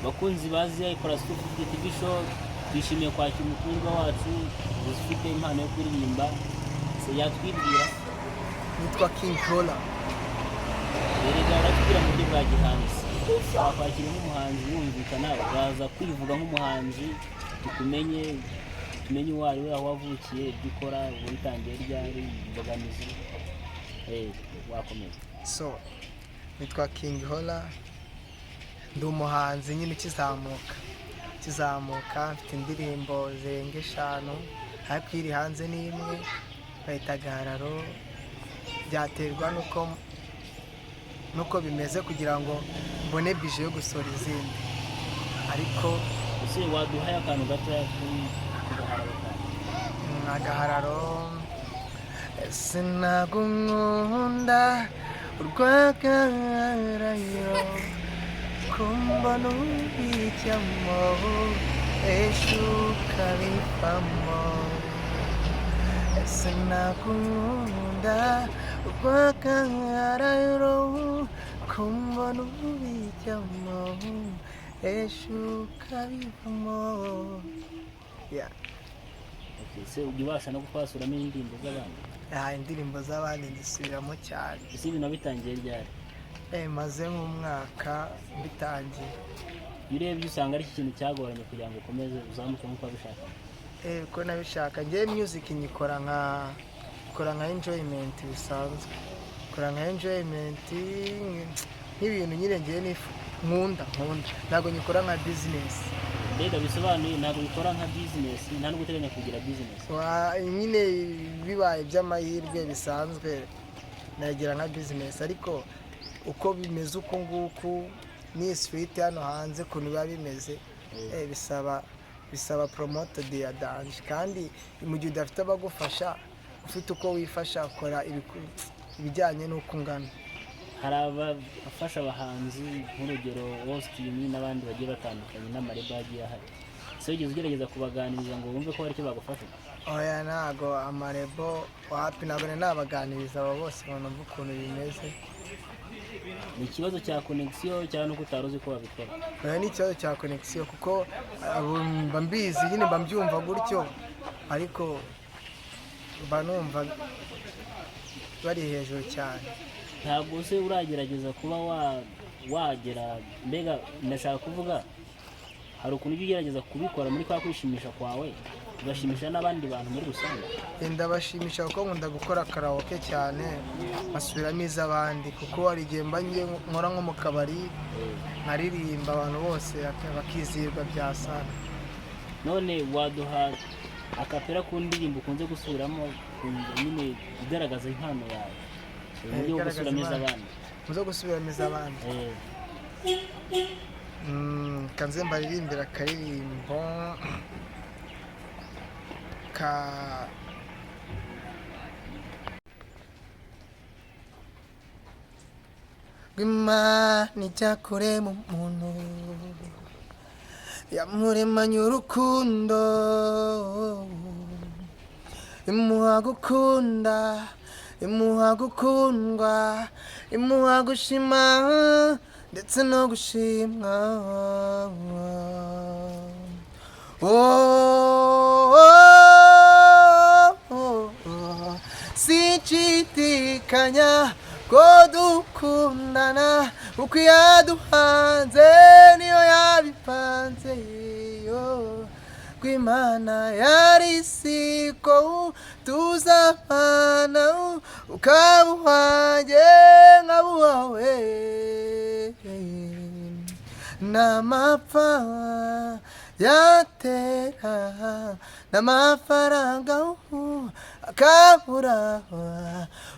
bakunzi bazi ikora Stuff TV show, twishimiye kwakira umutumirwa wacu ufite impano yo kuririmba, se yatwibwira. Nitwa King Hola. Erega aratubwira mu buryo bwa gihanzi, akwakira nk'umuhanzi wumvikana, baza kwivuga nk'umuhanzi, tumenye uwo ari we, aho wavukiye, ibyo ukora, witangiye ryari, imbogamizi, wakomeza. So nitwa King Hola, ndi umuhanzi nyine kizamuka mfite indirimbo zirenga 5, ariko iri hanze ni imwe bayita Gahararo. Byaterwa nuko bimeze kugira ngo mbone bije yo gusora izindi, ariko ese waduhaye akantu gatoya Gahararo. Sinagukunda urwagarayo kumbona ubijyamo ejo ukabivamo. Sinagukunda urwagarayo kumbona ubijyamo ejo ukabivamo. ese ujya ubasha no kwasuramo indirimbo z'abandi? Indirimbo z'abandi ndisubiramo cyane. ese ibintu bitangiye ryari? Maze nk'umwaka mbitangiye. iyo urebye usanga ari ikintu cyagoranye kugira ngo ukomeze uzamuke nk'uko wabishaka? Ko nabishaka njye music nyikora nka enjoyment bisanzwe, nkora nka enjoyment nk'ibintu nyine ngiye nkunda, ntabwo nyikora nka business. Mbega bisobanuye ntabwo bikora nka business, nta no guteganya kugira business? Nyine bibaye by'amahirwe bisanzwe nagira nka business, ariko uko bimeze uko nguku ni street hano hanze kuntu biba bimeze, bisaba promoted ya dance, kandi mu gihe udafite abagufasha, ufite uko wifasha ukora ibijyanye n'uko ungana. hari abafasha abahanzi nk'urugero Austin n'abandi bagiye batandukanye n'amareba agiye ahari, so ugeze ugerageza kubaganiriza ngo bumve ko hari icyo bagufasha? Oya, ntago amarebo wapi, ntabwo nabaganiriza abo bose ngo numve ukuntu bimeze. Ni ikibazo cya connection cyangwa nuko utaruzi ko babikora? Oya, ni ikibazo cya connection kuko mba mbizi nyine, mba mbyumva gutyo, ariko mba numva bari hejuru cyane. Ntabwo se uragerageza kuba wagera, mbega ndashaka kuvuga hari ukuntu ujya ugerageza kubikora muri kwa kwishimisha kwawe, ugashimisha n'abandi bantu muri rusange? Ndabashimisha kuko nkunda gukora karaoke cyane, nkasubiramo iz'abandi, kuko hari igihe mba nkora nko mu kabari nkaririmba abantu bose bakizihirwa bya sana. None waduha akapera ku ndirimbo ukunze gusubiramo nyine igaragaza impano yawe, uburyo bwo gusubiramo iz'abandi? Muzo gusubiramo iz'abandi, kanze mbaririmbira akaririmbo ka Imana icyakure mu muntu yamuremanye urukundo, imuha gukunda, imuha gukundwa, imuha gushima ndetse no gushimwa. Sinshidikanya ko dukundana, uko yaduhanze niyo yabipanze, kw'Imana yari siko tuzabana, ukaba uwanjye nkaba uwawe. N'amapfa yatera n'amafaranga akabura,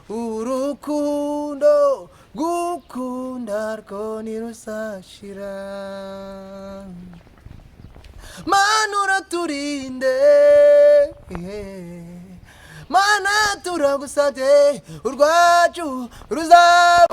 urukundo gukunda rwo ntiruzashira. Mana uraturinde, Mana turagusabye, urwacu ruzaba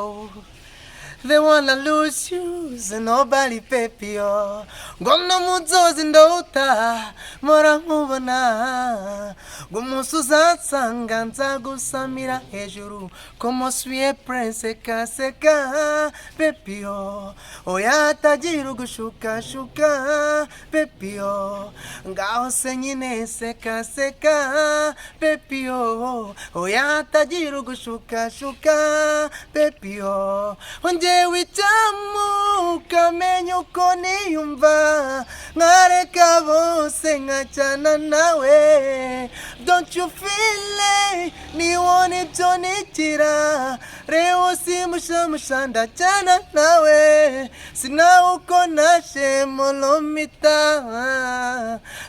they wanna lose you, so nobody baby yo. Ngono muzozi ndota, mora nkubona. Ngumusi uzansanga nzagusamira hejuru, como suis prince kaseka baby yo. Oya tagira ugushuka shuka baby yo. Ngaho se nyine seka seka baby yo. Oya tagira ugushuka shuka baby yo. Ongewe itamu ukamenya uko niyumva, nkareka bose nkajyana nawe. Don't you feel it? Niwone ibyo nigira, rero simushamusha ndajyana nawe. Sinawe uko naje molomita,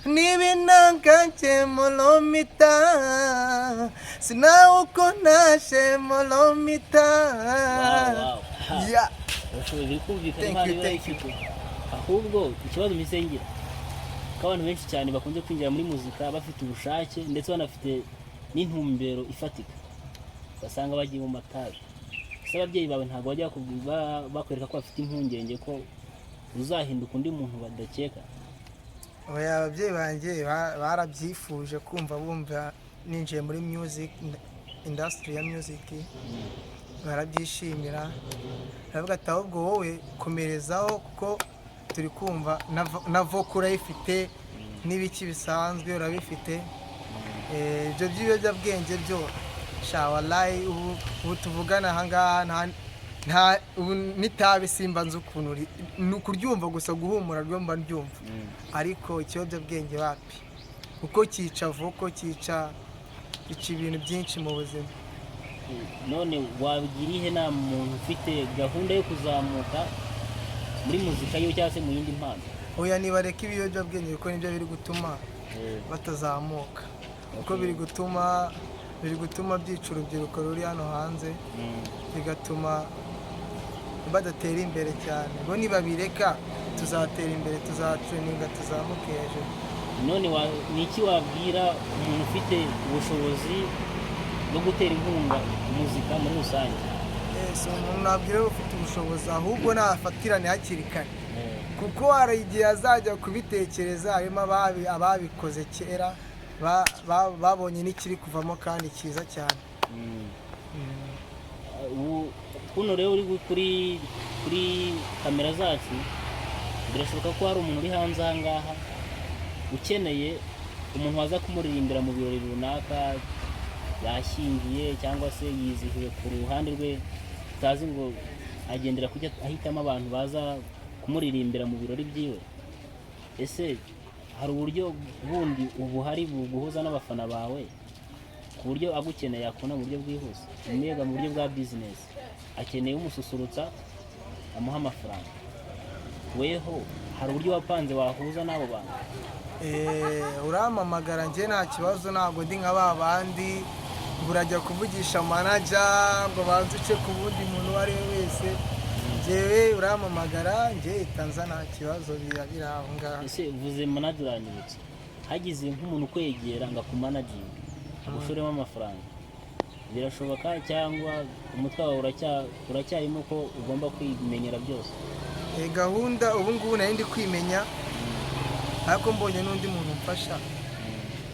nibinanganje molomita. Sinawe uko naje molomita. Wow. Yeah. Urashoboye kumvikana Thank impano you, iba thank you. ifite. Ahubwo ikibazo misengera ko abantu benshi cyane bakunze kwinjira muri muzika bafite ubushake ndetse banafite n'intumbero ifatika, basanga bagiye mu matabi. Ese ababyeyi bawe ntabwo bajya bakwereka ko bafite impungenge ko uzahinduka undi muntu badakeka? Oya, ababyeyi banjye barabyifuje bumva ninjiye muri music industry ya music, barabyishimira. Baravuga ati ahubwo wowe komerezaho kuko turi kumva na vocal urayifite n'ibiki bisanzwe urabifite. Ibyo by'ibiyobyabwenge byo shawalayi ubu tuvugana ahangaha nta nitabi simba nzi ukuntu ni ukuryumva gusa, guhumura ryo mba ndyumva. Ariko ikiyobyabwenge wapi, kuko cyica vocal, cyica ibintu byinshi mu buzima. None wabwira ihe nta muntu ufite gahunda yo kuzamuka muri muzika yo cyangwa se mu yindi mpano? Oya, nibareka ibiyobyabwenge kuko nibyo biri gutuma batazamuka, kuko biri gutuma byica urubyiruko ruri hano hanze, bigatuma badatera imbere cyane. Bo nibabireka tuzatera imbere, tuzaceninga, tuzamuke hejuru. None ni iki wabwira umuntu ufite ubushobozi bwo gutera inkunga muzika muri rusange? So umuntu nabwira ufite ubushobozi ahubwo nafatirane hakiri kare, kuko hari igihe azajya kubitekereza, harimo ababikoze kera babonye n'ikiri kuvamo kandi cyiza cyane. Kuno rero uri kuri kamera zacu, birashoboka ko hari umuntu uri hanze aha ngaha ukeneye umuntu waza kumuririmbira mu birori runaka, yashyingiye cyangwa se yizihiwe ku ruhande rwe, utazi ngo agendera kujya ahitamo abantu baza kumuririmbira mu birori byiwe. Ese hari uburyo bundi ubuhari buguhuza n'abafana bawe ku buryo agukeneye yakubona mu buryo bwihuse, umwega mu buryo bwa business, akeneye umususurutsa amuha amafaranga, weho hari uburyo wapanze wahuza n'abo bantu? Uramamagara njye nta kibazo, ntabwo ndi nka ba bandi ngo urajya kuvugisha manager ngo banze uce ku wundi muntu uwo ari we wese. Njyewe uramamagara njye itanza nta kibazo, biri aho ngaho. Ese uvuze manager uranyibutse, hagize nk'umuntu ukwegera ngo akumanaginge agushoremo amafaranga, birashoboka cyangwa umutwe wawe uracyarimo ko ugomba kwimenyera byose? Gahunda ubu ngubu nari ndi kwimenya, ariko mbonye n'undi muntu umfasha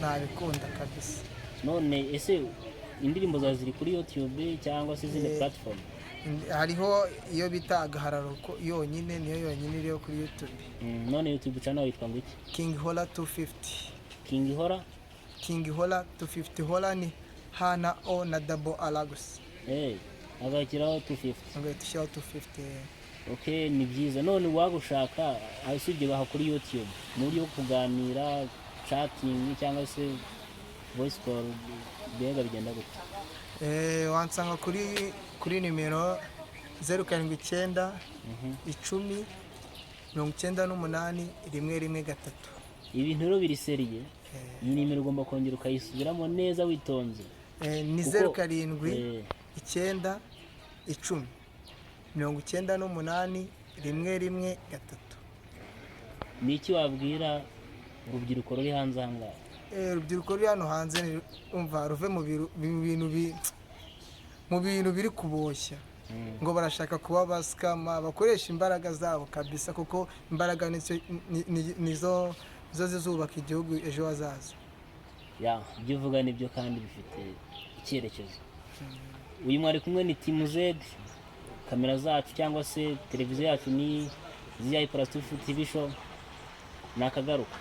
nabikunda kabisa. None ese indirimbo zawe ziri kuri YouTube cyangwa se izindi platform? Hariho iyo bita Agahararo yonyine, niyo yonyine iriho kuri YouTube. None YouTube channel yitwa ngo iki? King Hola 250. King Hola 250. Hola ni Hana O na double Alagos. agakiraho 250. Agakiraho 250. Okay, ni byiza. None wagushaka usibye baha kuri YouTube mu buryo bwo kuganira, chatting cyangwa se voice call, bega bigenda gute? Wansanga kuri nimero 079 10 98 113. Ibintu rero biri seriye. Iyi nimero ugomba kongera ukayisubiramo neza witonze. Ni 07 9 10 98 113. Ni iki wabwira urubyiruko ruri hanze aha ngaha? Urubyiruko ruri hano hanze umva ruve mu bintu biri kuboshya. ngo barashaka kuba basikama bakoresha imbaraga zabo kabisa kuko imbaraga nizo zizubaka igihugu ejo hazaza. Ibyo uvuga nibyo kandi bifite icyerekezo. Uyu mwari kumwe ni Team Z, kamera zacu cyangwa se televiziyo yacu ni ZI Plus TV show. Nakagaruka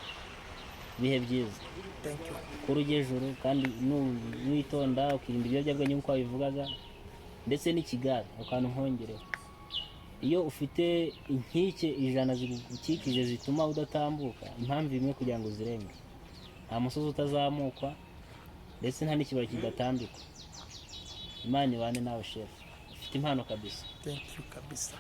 bihe byiza kurugejuru kandi nuwitonda ukirinda ibiyobyabwenge nk'uko wabivugaga ndetse n'ikigare akantu nkongereho. Iyo ufite inkike 100 zigukikije zituma udatambuka, impamvu imwe kugira ngo zirenge, nta musozi utazamukwa ndetse nta n'ikibaro kidatambika. Imana ibane nawe chef, ufite impano kabisa. Thank you kabisa.